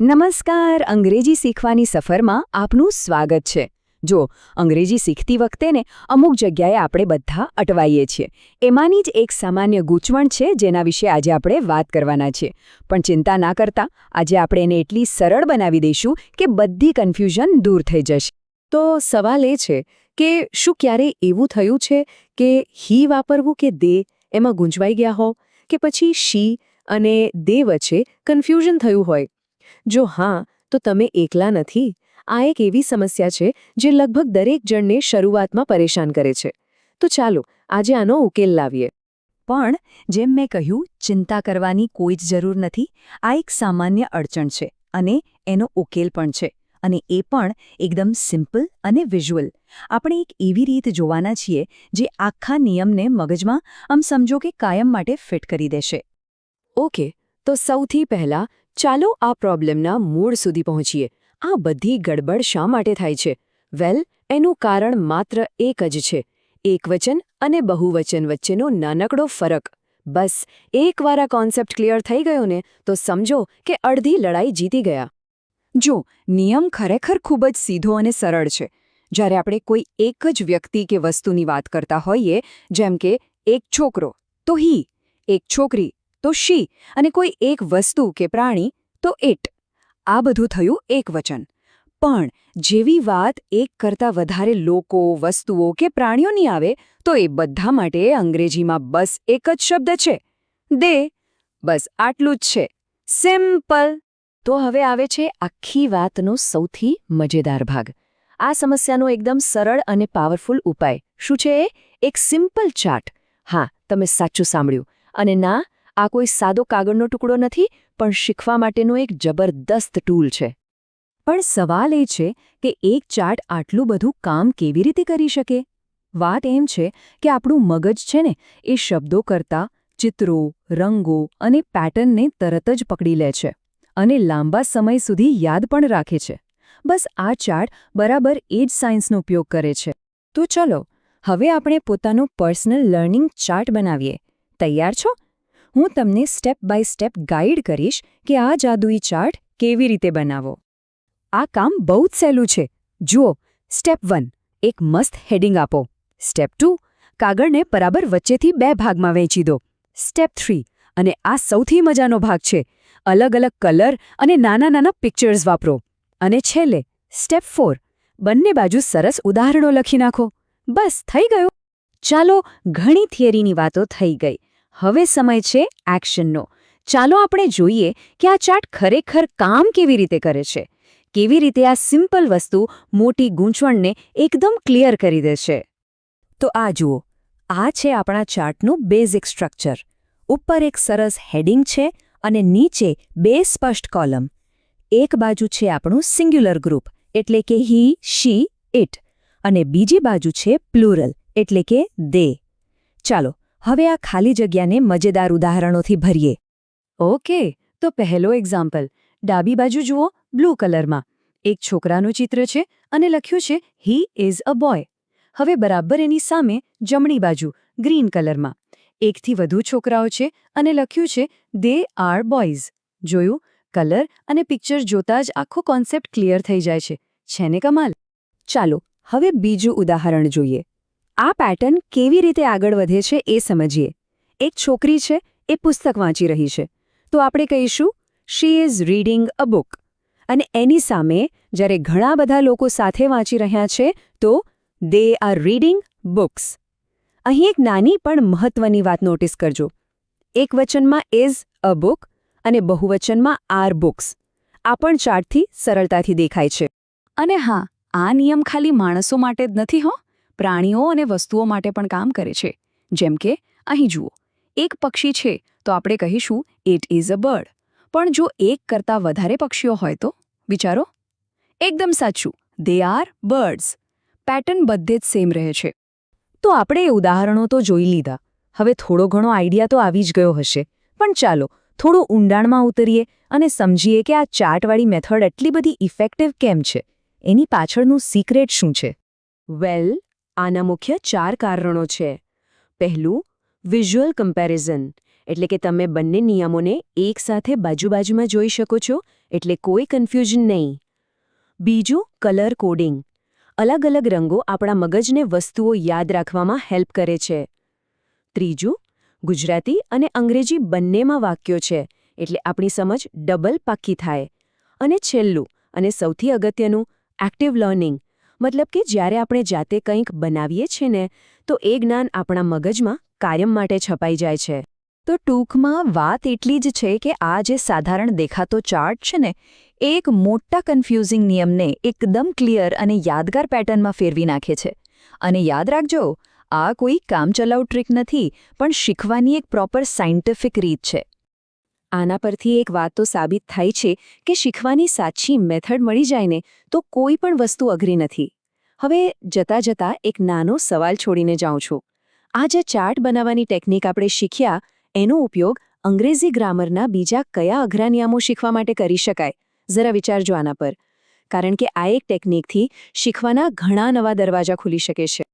નમસ્કાર અંગ્રેજી શીખવાની સફરમાં આપનું સ્વાગત છે। જો અંગ્રેજી શીખતી વખતે ને અમુક જગ્યાએ આપણે બધા અટવાઈએ છીએ। એમાંની જ એક સામાન્ય ગૂંચવણ છે જેના વિશે આજે આપણે વાત કરવાના છીએ। પણ ચિંતા ના કરતા આજે આપણે એને એટલી સરળ બનાવી દઈશું કે બધી કન્ફ્યુઝન દૂર થઈ જશે। તો સવાલ એ છે કે શું ક્યારેય એવું થયું છે કે હી વાપરવું કે દે એમાં ગૂંચવાઈ ગયા હો કે પછી શી અને દે વચ્ચે કન્ફ્યુઝન થયું હોય? જો હા, તો તમે એકલા નથી। આ એક એવી સમસ્યા છે જે લગભગ દરેક જણને શરૂઆતમાં પરેશાન કરે છે। તો ચાલો આજે આનો ઉકેલ લાવીએ। પણ જેમ મેં કહ્યું, ચિંતા કરવાની કોઈ જ જરૂર નથી। આ એક સામાન્ય અડચણ છે અને એનો ઉકેલ પણ છે, અને એ પણ એકદમ સિમ્પલ અને વિઝ્યુઅલ। આપણે એક એવી રીત જોવાના છીએ જે આખા નિયમને મગજમાં આમ સમજો કે કાયમ માટે ફિટ કરી દેશે। ઓકે, તો સૌથી પહેલા ચાલો આ પ્રોબ્લેમના મૂળ સુધી પહોંચીએ। આ બધી ગડબડ શા માટે થાય છે? વેલ, એનું કારણ માત્ર એક જ છે, એકવચન અને બહુવચન વચ્ચેનો નાનકડો ફરક। બસ એકવાર આ કોન્સેપ્ટ ક્લિયર થઈ ગયો ને તો સમજો કે અડધી લડાઈ જીતી ગયા। જો નિયમ ખરેખર ખૂબ જ સીધો અને સરળ છે। જ્યારે આપણે કોઈ એક જ વ્યક્તિ કે વસ્તુની વાત કરતા હોઈએ, જેમ કે એક છોકરો તો હી, એક છોકરી તો શી, અને કોઈ એક વસ્તુ કે પ્રાણી તો ઇટ, આ બધું થયું એકવચન। પણ જેવી વાત એક કરતાં વધારે લોકો, વસ્તુઓ કે પ્રાણીઓની આવે તો એ બધા માટે અંગ્રેજીમાં બસ એક જ શબ્દ છે, દે। બસ આટલું જ છે, સિમ્પલ। તો હવે આવે છે આખી વાતનો સૌથી મજેદાર ભાગ। આ સમસ્યાનો એકદમ સરળ અને પાવરફુલ ઉપાય શું છે? એક સિમ્પલ ચાર્ટ। હા, તમે સાચું સાંભળ્યું। અને ના, આ કોઈ સાદો કાગળનો ટુકડો નથી, પણ શીખવા માટેનો એક જબરદસ્ત ટૂલ છે। પણ સવાલ એ છે કે એક ચાર્ટ આટલું બધું કામ કેવી રીતે કરી શકે? વાત એમ છે કે આપણું મગજ છે ને એ શબ્દો કરતાં ચિત્રો, રંગો અને પેટર્નને તરત જ પકડી લે છે અને લાંબા સમય સુધી યાદ પણ રાખે છે। બસ આ ચાર્ટ બરાબર એ જ સાયન્સનો ઉપયોગ કરે છે। તો ચલો હવે આપણે પોતાનો પર્સનલ લર્નિંગ ચાર્ટ બનાવીએ। તૈયાર છો? હું તમને સ્ટેપ બાય સ્ટેપ ગાઈડ કરીશ કે આ જાદુઈ ચાર્ટ કેવી રીતે બનાવો। આ કામ બહુ જ સહેલું છે। જુઓ, સ્ટેપ 1, એક મસ્ત હેડિંગ આપો। સ્ટેપ 2, કાગળને બરાબર વચ્ચેથી 2 ભાગમાં વહેંચી દો। સ્ટેપ 3, અને આ સૌથી મજાનો ભાગ છે, અલગ અલગ કલર અને નાના નાના પિક્ચર્સ વાપરો। અને છેલ્લે સ્ટેપ 4, બંને બાજુ સરસ ઉદાહરણો લખી નાખો। બસ થઈ ગયું। ચાલો, ઘણી થિયરીની વાતો થઈ ગઈ, હવે સમય છે એક્શનનો। ચાલો આપણે જોઈએ કે આ ચાર્ટ ખરેખર કામ કેવી રીતે કરે છે, કેવી રીતે આ સિમ્પલ વસ્તુ મોટી ગૂંચવણને એકદમ ક્લિયર કરી દેશે। તો આ જુઓ, આ છે આપણા ચાર્ટનું બેઝિક સ્ટ્રક્ચર। ઉપર એક સરસ હેડિંગ છે અને નીચે 2 સ્પષ્ટ કોલમ। એક બાજુ છે આપણું સિંગ્યુલર ગ્રુપ, એટલે કે હી, શી, ઇટ, અને બીજી બાજુ છે પ્લુરલ, એટલે કે દે। ચાલો હવે આ ખાલી જગ્યાને મજેદાર ઉદાહરણોથી ભરીએ। ઓકે, તો પહેલો એક્ઝામ્પલ, ડાબી બાજુ જુઓ, બ્લુ કલરમાં એક છોકરાનું ચિત્ર છે અને લખ્યું છે હી ઇઝ અ બોય। હવે બરાબર એની સામે જમણી બાજુ ગ્રીન કલરમાં એકથી વધુ છોકરાઓ છે અને લખ્યું છે દે આર બોયઝ। જોયું? કલર અને પિક્ચર જોતાં જ આખો કોન્સેપ્ટ ક્લિયર થઈ જાય છે ને કમાલ? ચાલો હવે બીજું ઉદાહરણ જોઈએ। આ પેટર્ન કેવી રીતે આગળ વધે છે એ સમજીએ। એક છોકરી છે, એ પુસ્તક વાંચી રહી છે, તો આપણે કહીશું she is reading a book. અને એની સામે જ્યારે ઘણા બધા લોકો સાથે વાંચી રહ્યા છે તો દે આર રીડિંગ બુક્સ। અહીં એક નાની પણ મહત્વની વાત નોટિસ કરજો, એક વચનમાં ઇઝ અ બુક અને બહુવચનમાં આર બુક્સ। આ પણ ચાર્ટથી સરળતાથી દેખાય છે। અને હા, આ નિયમ ખાલી માણસો માટે જ નથી હો, પ્રાણીઓ અને વસ્તુઓ માટે પણ કામ કરે છે। જેમ કે અહીં જુઓ, એક પક્ષી છે તો આપણે કહીશું ઇટ ઇઝ અ બર્ડ। પણ જો એક કરતાં વધારે પક્ષીઓ હોય તો વિચારો? એકદમ સાચું, દે આર બર્ડ્સ। પેટર્ન બધે જ સેમ રહે છે। તો આપણે એ ઉદાહરણો તો જોઈ લીધા, હવે થોડો ઘણો આઈડિયા તો આવી જ ગયો હશે। પણ ચાલો થોડું ઊંડાણમાં ઉતરીએ અને સમજીએ કે આ ચાર્ટવાળી મેથડ એટલી બધી ઇફેક્ટિવ કેમ છે, એની પાછળનું સિક્રેટ શું છે? વેલ, આના મુખ્ય 4 કારણો છે। પહેલું, વિઝ્યુઅલ કમ્પેરિઝન, એટલે કે તમે બંને નિયમોને એકસાથે બાજુમાં જોઈ શકો છો, એટલે કોઈ કન્ફ્યુઝન નહીં. બીજું, કલર કોડિંગ. અલગ અલગ રંગો આપણા મગજને વસ્તુઓ યાદ રાખવામાં હેલ્પ કરે છે. ત્રીજું, ગુજરાતી અને અંગ્રેજી બંનેમાં વાક્યો છે, એટલે આપણી સમજ ડબલ પાક્કી થાય. અને છેલ્લું અને સૌથી અગત્યનું, એક્ટિવ લર્નિંગ. મતલબ કે જ્યારે આપણે જાતે કંઈક બનાવીએ છીએ ને, તો એ જ્ઞાન આપણા મગજમાં કાયમ માટે છપાઈ જાય છે. તો ટૂંકમાં વાત એટલી જ છે કે આ જે સાધારણ દેખાતો ચાર્ટ છે ને, એ એક મોટા કન્ફ્યુઝિંગ નિયમને એકદમ ક્લિયર અને યાદગાર પેટર્નમાં ફેરવી નાખે છે. અને યાદ રાખજો, આ કોઈ કામચલાઉ ટ્રીક નથી, પણ શીખવાની એક પ્રોપર સાયન્ટિફિક રીત છે. આના પરથી એક વાત તો સાબિત થાય છે કે શીખવાની સાચી મેથડ મળી જાય ને, તો કોઈ પણ વસ્તુ અઘરી નથી. હવે જતાં એક નાનો સવાલ છોડીને જાઉં છું. આ જે ચાર્ટ બનાવવાની ટેકનિક આપણે શીખ્યા, એનો ઉપયોગ અંગ્રેજી ગ્રામરના બીજા કયા અઘરા નિયમો શીખવા માટે કરી શકાય? જરા વિચારજો આના પર. કારણ કે આ એક ટેકનિકથી શીખવાના ઘણા નવા દરવાજા ખુલી શકે છે.